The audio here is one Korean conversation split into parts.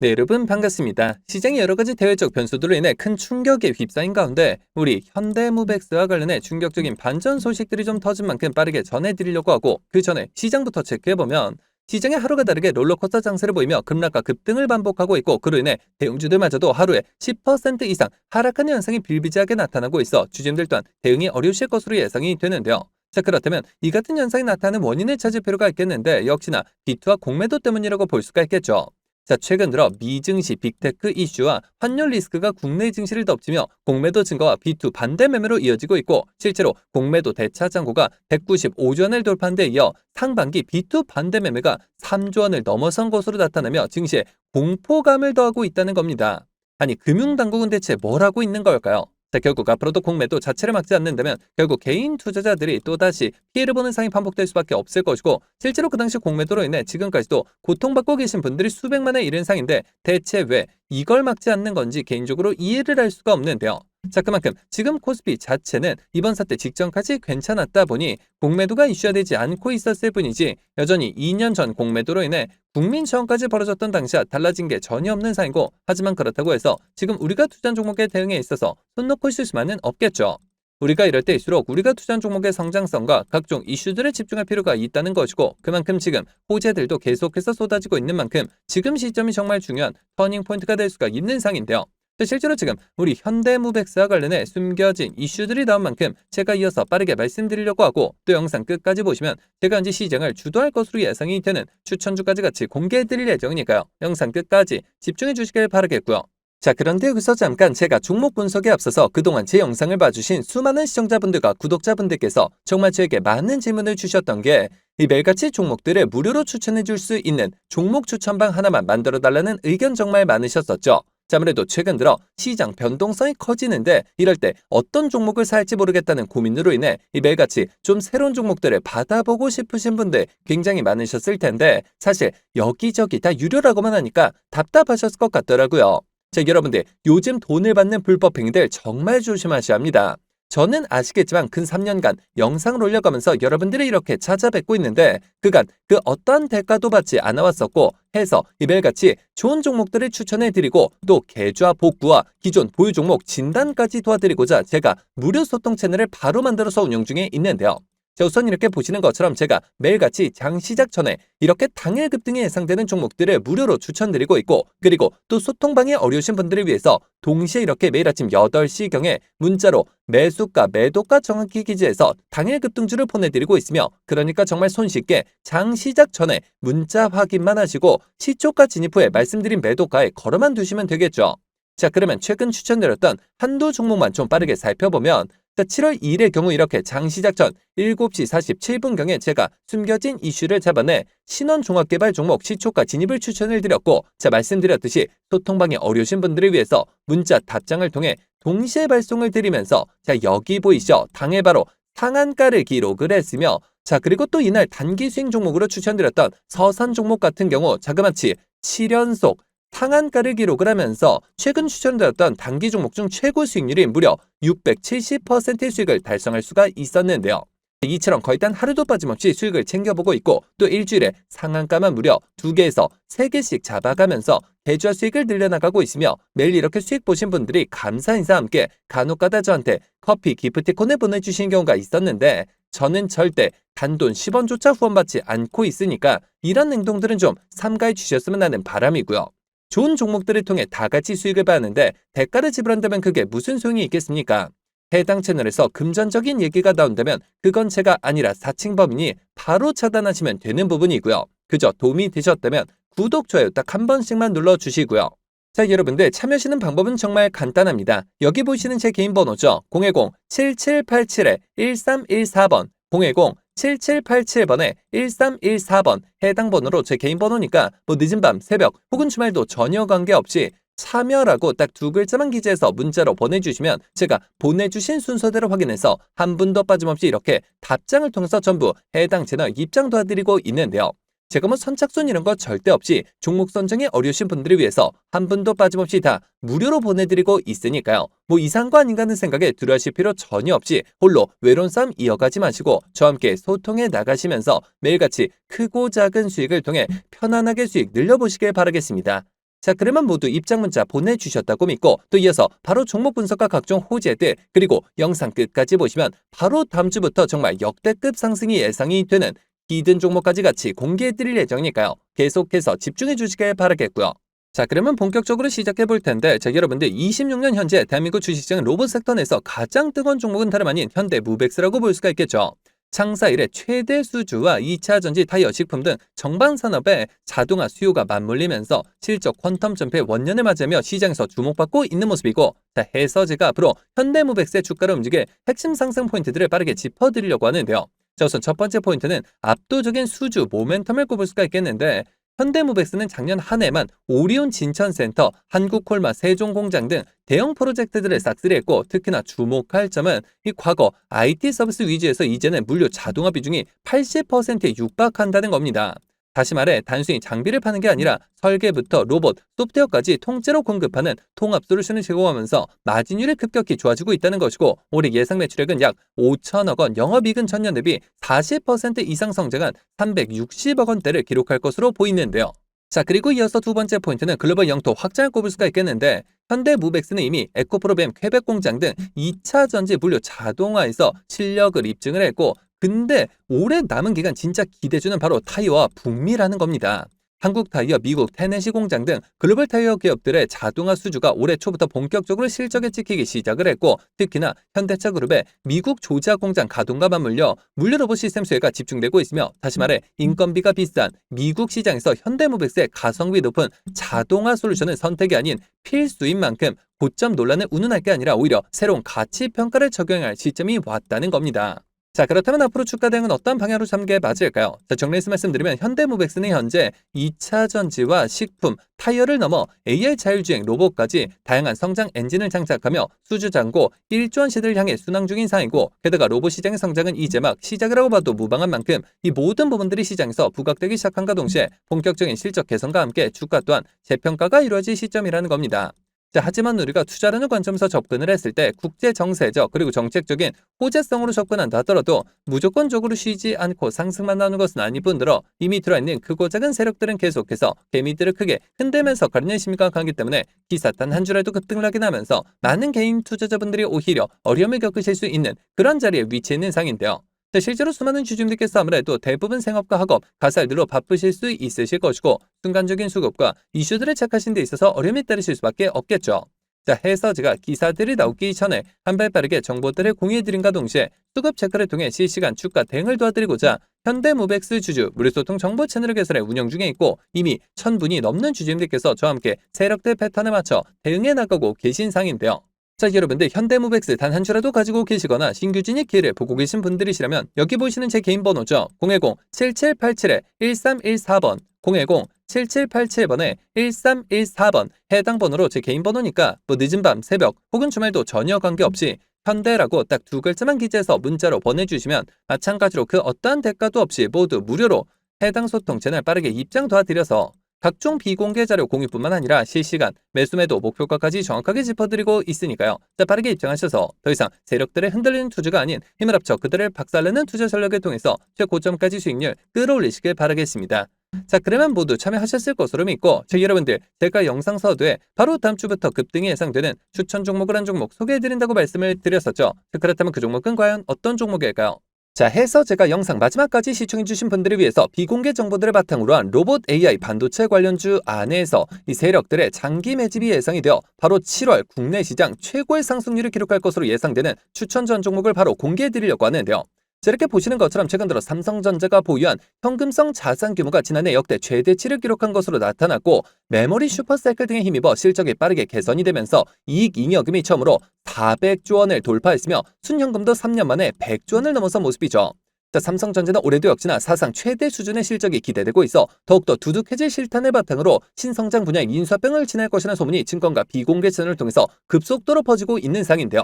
네, 여러분 반갑습니다. 시장의 여러 가지 대외적 변수들로 인해 큰 충격에 휩싸인 가운데 우리 현대무백스와 관련해 충격적인 반전 소식들이 좀 터진 만큼 빠르게 전해드리려고 하고, 그 전에 시장부터 체크해보면 시장의 하루가 다르게 롤러코스터 장세를 보이며 급락과 급등을 반복하고 있고, 그로 인해 대형주들마저도 하루에 10% 이상 하락하는 현상이 비일비재하게 나타나고 있어 주주들 또한 대응이 어려우실 것으로 예상이 되는데요. 자, 그렇다면 이 같은 현상이 나타나는 원인을 찾을 필요가 있겠는데, 역시나 비투와 공매도 때문이라고 볼 수가 있겠죠. 자, 최근 들어 미증시 빅테크 이슈와 환율 리스크가 국내 증시를 덮치며 공매도 증가와 비투 반대 매매로 이어지고 있고, 실제로 공매도 대차 잔고가 195조 원을 돌파한 데 이어 상반기 비투 반대 매매가 3조 원을 넘어선 것으로 나타나며 증시에 공포감을 더하고 있다는 겁니다. 아니, 금융당국은 대체 뭘 하고 있는 걸까요? 자, 결국 앞으로도 공매도 자체를 막지 않는다면 결국 개인 투자자들이 또다시 피해를 보는 상황이 반복될 수밖에 없을 것이고, 실제로 그 당시 공매도로 인해 지금까지도 고통받고 계신 분들이 수백만에 이른 상인데, 대체 왜 이걸 막지 않는 건지 개인적으로 이해를 할 수가 없는데요. 자, 그만큼 지금 코스피 자체는 이번 사태 직전까지 괜찮았다 보니 공매도가 이슈화되지 않고 있었을 뿐이지, 여전히 2년 전 공매도로 인해 국민 처형까지 벌어졌던 당시와 달라진 게 전혀 없는 상이고, 하지만 그렇다고 해서 지금 우리가 투자한 종목의 대응에 있어서 손 놓고 있을 수만은 없겠죠. 우리가 이럴 때일수록 우리가 투자한 종목의 성장성과 각종 이슈들에 집중할 필요가 있다는 것이고, 그만큼 지금 호재들도 계속해서 쏟아지고 있는 만큼 지금 시점이 정말 중요한 터닝 포인트가 될 수가 있는 상인데요. 실제로 지금 우리 현대무백스와 관련해 숨겨진 이슈들이 나온 만큼 제가 이어서 빠르게 말씀드리려고 하고, 또 영상 끝까지 보시면 제가 현재 시장을 주도할 것으로 예상이 되는 추천주까지 같이 공개해드릴 예정이니까요. 영상 끝까지 집중해 주시길 바라겠고요. 자, 그런데 여기서 잠깐 제가 종목 분석에 앞서서 그동안 제 영상을 봐주신 수많은 시청자분들과 구독자분들께서 정말 저에게 많은 질문을 주셨던 게, 이 매일같이 종목들을 무료로 추천해 줄 수 있는 종목 추천방 하나만 만들어 달라는 의견 정말 많으셨었죠. 자, 아무래도 최근 들어 시장 변동성이 커지는데 이럴 때 어떤 종목을 살지 모르겠다는 고민으로 인해 이 매일같이 좀 새로운 종목들을 받아보고 싶으신 분들 굉장히 많으셨을 텐데, 사실 여기저기 다 유료라고만 하니까 답답하셨을 것 같더라고요. 자, 여러분들 요즘 돈을 받는 불법 행위들 정말 조심하셔야 합니다. 저는 아시겠지만 근 3년간 영상을 올려가면서 여러분들이 이렇게 찾아뵙고 있는데, 그간 그 어떠한 대가도 받지 않아왔었고 해서 이 매일같이 좋은 종목들을 추천해드리고, 또 계좌 복구와 기존 보유 종목 진단까지 도와드리고자 제가 무료 소통 채널을 바로 만들어서 운영 중에 있는데요. 자, 우선 이렇게 보시는 것처럼 제가 매일같이 장 시작 전에 이렇게 당일 급등이 예상되는 종목들을 무료로 추천드리고 있고, 그리고 또 소통방에 어려우신 분들을 위해서 동시에 이렇게 매일 아침 8시경에 문자로 매수가 매도가 정확히 기재해서 당일 급등주를 보내드리고 있으며, 그러니까 정말 손쉽게 장 시작 전에 문자 확인만 하시고 시초가 진입 후에 말씀드린 매도가에 걸어만 두시면 되겠죠. 자, 그러면 최근 추천드렸던 한두 종목만 좀 빠르게 살펴보면, 자, 7월 2일의 경우 이렇게 장 시작 전 7시 47분경에 제가 숨겨진 이슈를 잡아내 신원종합개발 종목 시초가 진입을 추천을 드렸고, 자, 말씀드렸듯이 소통방에 어려우신 분들을 위해서 문자 답장을 통해 동시에 발송을 드리면서, 자, 여기 보이시죠? 당일 바로 상한가를 기록을 했으며, 자, 그리고 또 이날 단기 수익 종목으로 추천드렸던 서산 종목 같은 경우 자그마치 7연속 상한가를 기록을 하면서 최근 추천드렸던 단기 종목 중 최고 수익률이 무려 670%의 수익을 달성할 수가 있었는데요. 이처럼 거의 단 하루도 빠짐없이 수익을 챙겨보고 있고, 또 일주일에 상한가만 무려 2개에서 3개씩 잡아가면서 계좌 수익을 늘려나가고 있으며, 매일 이렇게 수익 보신 분들이 감사 인사와 함께 간혹가다 저한테 커피 기프티콘을 보내주시는 경우가 있었는데, 저는 절대 단돈 10원조차 후원받지 않고 있으니까 이런 행동들은 좀 삼가해 주셨으면 하는 바람이고요. 좋은 종목들을 통해 다 같이 수익을 받는데 대가를 지불한다면 그게 무슨 소용이 있겠습니까? 해당 채널에서 금전적인 얘기가 나온다면 그건 제가 아니라 사칭범이니 바로 차단하시면 되는 부분이고요. 그저 도움이 되셨다면 구독, 좋아요 딱 한 번씩만 눌러주시고요. 자, 여러분들 참여하시는 방법은 정말 간단합니다. 여기 보시는 제 개인 번호죠. 010-7787-1314번 010-7787번에 1314번 해당 번호로 제 개인 번호니까 뭐 늦은 밤, 새벽 혹은 주말도 전혀 관계없이 참여라고 딱 2글자만 기재해서 문자로 보내주시면 제가 보내주신 순서대로 확인해서 한 분도 빠짐없이 이렇게 답장을 통해서 전부 해당 채널 입장 도와드리고 있는데요. 제가 뭐 선착순 이런 거 절대 없이 종목 선정에 어려우신 분들을 위해서 한 분도 빠짐없이 다 무료로 보내드리고 있으니까요. 뭐 이상한 거 아닌가 하는 생각에 두려워하실 필요 전혀 없이 홀로 외로운 싸움 이어가지 마시고 저와 함께 소통해 나가시면서 매일같이 크고 작은 수익을 통해 편안하게 수익 늘려보시길 바라겠습니다. 자, 그러면 모두 입장 문자 보내주셨다고 믿고 또 이어서 바로 종목 분석과 각종 호재들 그리고 영상 끝까지 보시면 바로 다음 주부터 정말 역대급 상승이 예상이 되는 히든 종목까지 같이 공개해드릴 예정이니까요. 계속해서 집중해 주시길 바라겠고요. 자, 그러면 본격적으로 시작해 볼 텐데, 자, 여러분들 26년 현재 대한민국 주식시장 로봇 섹터 내에서 가장 뜨거운 종목은 다름 아닌 현대무백스라고 볼 수가 있겠죠. 창사 이래 최대 수주와 2차 전지, 타이어, 식품 등 정방 산업의 자동화 수요가 맞물리면서 실적 퀀텀 점프의 원년을 맞으며 시장에서 주목받고 있는 모습이고, 자, 해서제가 앞으로 현대무백스의 주가를 움직일 핵심 상승 포인트들을 빠르게 짚어드리려고 하는데요. 자, 우선 첫 번째 포인트는 압도적인 수주 모멘텀을 꼽을 수가 있겠는데, 현대무백스는 작년 한 해만 오리온 진천센터, 한국콜마 세종공장 등 대형 프로젝트들을 싹쓸이했고, 특히나 주목할 점은 이 과거 IT 서비스 위주에서 이제는 물류 자동화 비중이 80%에 육박한다는 겁니다. 다시 말해 단순히 장비를 파는 게 아니라 설계부터 로봇, 소프트웨어까지 통째로 공급하는 통합 솔루션을 제공하면서 마진율이 급격히 좋아지고 있다는 것이고, 올해 예상 매출액은 약 5천억 원, 영업이익은 전년 대비 40% 이상 성장한 360억 원대를 기록할 것으로 보이는데요. 자, 그리고 이어서 두 번째 포인트는 글로벌 영토 확장을 꼽을 수가 있겠는데, 현대무백스는 이미 에코프로뱀 퀘벡 공장 등 2차 전지 물류 자동화에서 실력을 입증을 했고, 근데 올해 남은 기간 진짜 기대주는 바로 타이어와 북미라는 겁니다. 한국 타이어, 미국 테네시 공장 등 글로벌 타이어 기업들의 자동화 수주가 올해 초부터 본격적으로 실적에 찍히기 시작을 했고, 특히나 현대차 그룹의 미국 조지아 공장 가동과 맞물려 물류 로봇 시스템 수혜가 집중되고 있으며, 다시 말해 인건비가 비싼 미국 시장에서 현대무백스의 가성비 높은 자동화 솔루션은 선택이 아닌 필수인 만큼 고점 논란을 운운할 게 아니라 오히려 새로운 가치 평가를 적용할 시점이 왔다는 겁니다. 자, 그렇다면 앞으로 주가 대응은 어떤 방향으로 잡는 게 맞을까요? 자, 정리해서 말씀드리면 현대무백스는 현재 2차 전지와 식품, 타이어를 넘어 AI 자율주행 로봇까지 다양한 성장 엔진을 장착하며 수주 잔고 1조 원 시대를 향해 순항 중인 상이고, 게다가 로봇 시장의 성장은 이제 막 시작을 하고 봐도 무방한 만큼 이 모든 부분들이 시장에서 부각되기 시작한과 동시에 본격적인 실적 개선과 함께 주가 또한 재평가가 이루어질 시점이라는 겁니다. 자, 하지만 우리가 투자라는 관점에서 접근을 했을 때 국제 정세적 그리고 정책적인 호재성으로 접근한다 하더라도 무조건적으로 쉬지 않고 상승만 나오는 것은 아닐 뿐더러 이미 들어있는 크고 작은 세력들은 계속해서 개미들을 크게 흔들면서 가리는 심리가 강하기 때문에 기사 단 한 주라도 급등을 하게 하면서 많은 개인 투자자분들이 오히려 어려움을 겪으실 수 있는 그런 자리에 위치해 있는 상인데요. 자, 실제로 수많은 주주님들께서 아무래도 대부분 생업과 학업, 가살들로 바쁘실 수 있으실 것이고, 순간적인 수급과 이슈들을 체크하신 데 있어서 어려움이 따르실 수밖에 없겠죠. 자, 해서제가 기사들이 나오기 전에 한 발 빠르게 정보들을 공유해드린과 동시에 수급 체크를 통해 실시간 주가 대응을 도와드리고자 현대무백스 주주 무료소통 정보 채널을 개설해 운영 중에 있고, 이미 1000분이 넘는 주주님들께서 저와 함께 세력대 패턴에 맞춰 대응해 나가고 계신 상인데요. 자, 여러분들 현대무백스 단 한 주라도 가지고 계시거나 신규 진입 기회를 보고 계신 분들이시라면 여기 보시는 제 개인 번호죠. 010-7787-1314번 010-7787번에 1314번 해당 번호로 제 개인 번호니까 뭐 늦은 밤, 새벽 혹은 주말도 전혀 관계없이 현대라고 딱 두 글자만 기재해서 문자로 보내주시면 마찬가지로 그 어떠한 대가도 없이 모두 무료로 해당 소통 채널 빠르게 입장 도와드려서 각종 비공개 자료 공유뿐만 아니라 실시간 매수매도 목표가까지 정확하게 짚어드리고 있으니까요. 자, 빠르게 입장하셔서 더 이상 세력들의 흔들리는 투자가 아닌 힘을 합쳐 그들을 박살내는 투자 전략을 통해서 최고점까지 수익률 끌어올리시길 바라겠습니다. 자, 그러면 모두 참여하셨을 것으로 믿고, 여러분들 제가 영상 서두에 바로 다음 주부터 급등이 예상되는 추천 종목을 한 종목 소개해드린다고 말씀을 드렸었죠. 그렇다면 그 종목은 과연 어떤 종목일까요? 자, 해서 제가 영상 마지막까지 시청해주신 분들을 위해서 비공개 정보들을 바탕으로 한 로봇 AI 반도체 관련주 안에서 이 세력들의 장기 매집이 예상이 되어 바로 7월 국내 시장 최고의 상승률을 기록할 것으로 예상되는 추천 전 종목을 바로 공개해드리려고 하는데요. 자, 이렇게 보시는 것처럼 최근 들어 삼성전자가 보유한 현금성 자산 규모가 지난해 역대 최대치를 기록한 것으로 나타났고, 메모리 슈퍼사이클 등에 힘입어 실적이 빠르게 개선이 되면서 이익 잉여금이 처음으로 400조 원을 돌파했으며 순현금도 3년 만에 100조 원을 넘어선 모습이죠. 자, 삼성전자는 올해도 역시나 사상 최대 수준의 실적이 기대되고 있어 더욱더 두둑해질 실탄을 바탕으로 신성장 분야의 인수합병을 진행할 것이라는 소문이 증권가 비공개 채널을 통해서 급속도로 퍼지고 있는 상인데요.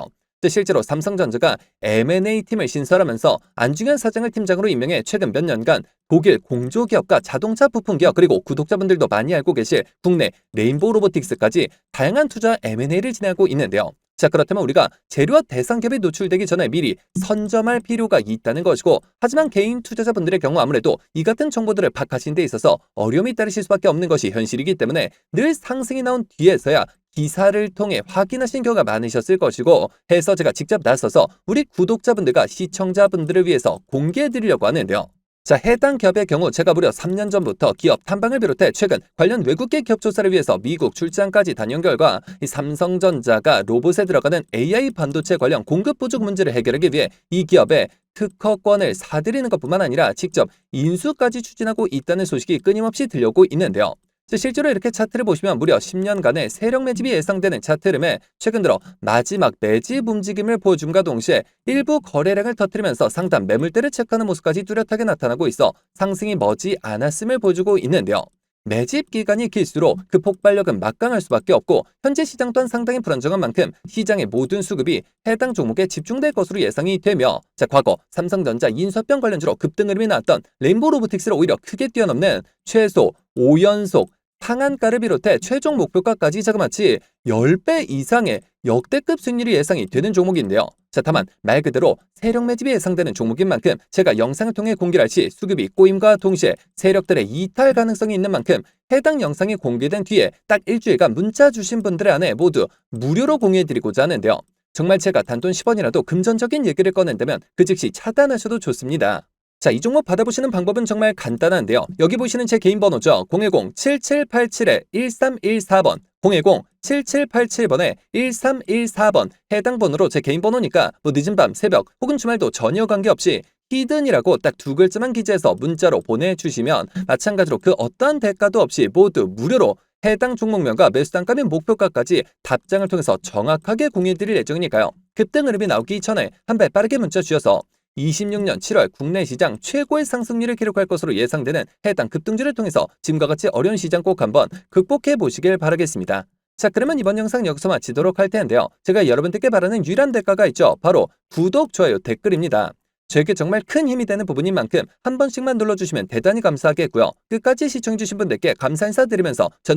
실제로 삼성전자가 M&A 팀을 신설하면서 안중현 사장을 팀장으로 임명해 최근 몇 년간 독일 공조기업과 자동차 부품기업 그리고 구독자분들도 많이 알고 계실 국내 레인보우 로보틱스까지 다양한 투자 M&A를 진행하고 있는데요. 자, 그렇다면 우리가 재료와 대상 기업이 노출되기 전에 미리 선점할 필요가 있다는 것이고, 하지만 개인 투자자분들의 경우 아무래도 이 같은 정보들을 파악하시는 데 있어서 어려움이 따르실 수밖에 없는 것이 현실이기 때문에 늘 상승이 나온 뒤에서야 기사를 통해 확인하신 경우가 많으셨을 것이고, 해서 제가 직접 나서서 우리 구독자분들과 시청자분들을 위해서 공개해 드리려고 하는데요. 자, 해당 기업의 경우 제가 무려 3년 전부터 기업 탐방을 비롯해 최근 관련 외국계 기업 조사를 위해서 미국 출장까지 다녀온 결과 이 삼성전자가 로봇에 들어가는 AI 반도체 관련 공급 부족 문제를 해결하기 위해 이 기업에 특허권을 사들이는 것뿐만 아니라 직접 인수까지 추진하고 있다는 소식이 끊임없이 들려오고 있는데요. 실제로 이렇게 차트를 보시면 무려 10년간의 세력 매집이 예상되는 차트 흐름에 최근 들어 마지막 매집 움직임을 보여줌과 동시에 일부 거래량을 터뜨리면서 상단 매물대를 체크하는 모습까지 뚜렷하게 나타나고 있어 상승이 머지 않았음을 보여주고 있는데요. 매집 기간이 길수록 그 폭발력은 막강할 수밖에 없고, 현재 시장 또한 상당히 불안정한 만큼 시장의 모든 수급이 해당 종목에 집중될 것으로 예상이 되며, 자, 과거 삼성전자 인수합병 관련주로 급등 흐름이 나왔던 레인보우 로보틱스를 오히려 크게 뛰어넘는 최소 5연속 상한가를 비롯해 최종 목표가까지 자그마치 10배 이상의 역대급 수익률이 예상이 되는 종목인데요. 자, 다만 말 그대로 세력 매집이 예상되는 종목인 만큼 제가 영상을 통해 공개할 시 수급이 꼬임과 동시에 세력들의 이탈 가능성이 있는 만큼 해당 영상이 공개된 뒤에 딱 일주일간 문자 주신 분들의 안에 모두 무료로 공유해드리고자 하는데요. 정말 제가 단돈 10원이라도 금전적인 얘기를 꺼낸다면 그 즉시 차단하셔도 좋습니다. 자, 이 종목 받아보시는 방법은 정말 간단한데요. 여기 보시는 제 개인 번호죠. 010-7787-1314번 010-7787번에 1314번 해당 번호로 제 개인 번호니까 뭐 늦은 밤, 새벽 혹은 주말도 전혀 관계없이 히든이라고 딱 두 글자만 기재해서 문자로 보내주시면 마찬가지로 그 어떠한 대가도 없이 모두 무료로 해당 종목명과 매수단가 및 목표가까지 답장을 통해서 정확하게 공유해드릴 예정이니까요. 급등 흐름이 나오기 전에 한 발 빠르게 문자 주셔서 26년 7월 국내 시장 최고의 상승률을 기록할 것으로 예상되는 해당 급등주를 통해서 지금과 같이 어려운 시장 꼭 한번 극복해 보시길 바라겠습니다. 자, 그러면 이번 영상 여기서 마치도록 할 텐데요. 제가 여러분들께 바라는 유일한 대가가 있죠. 바로 구독, 좋아요, 댓글입니다. 저에게 정말 큰 힘이 되는 부분인 만큼 한 번씩만 눌러주시면 대단히 감사하겠고요. 끝까지 시청해주신 분들께 감사 인사드리면서 전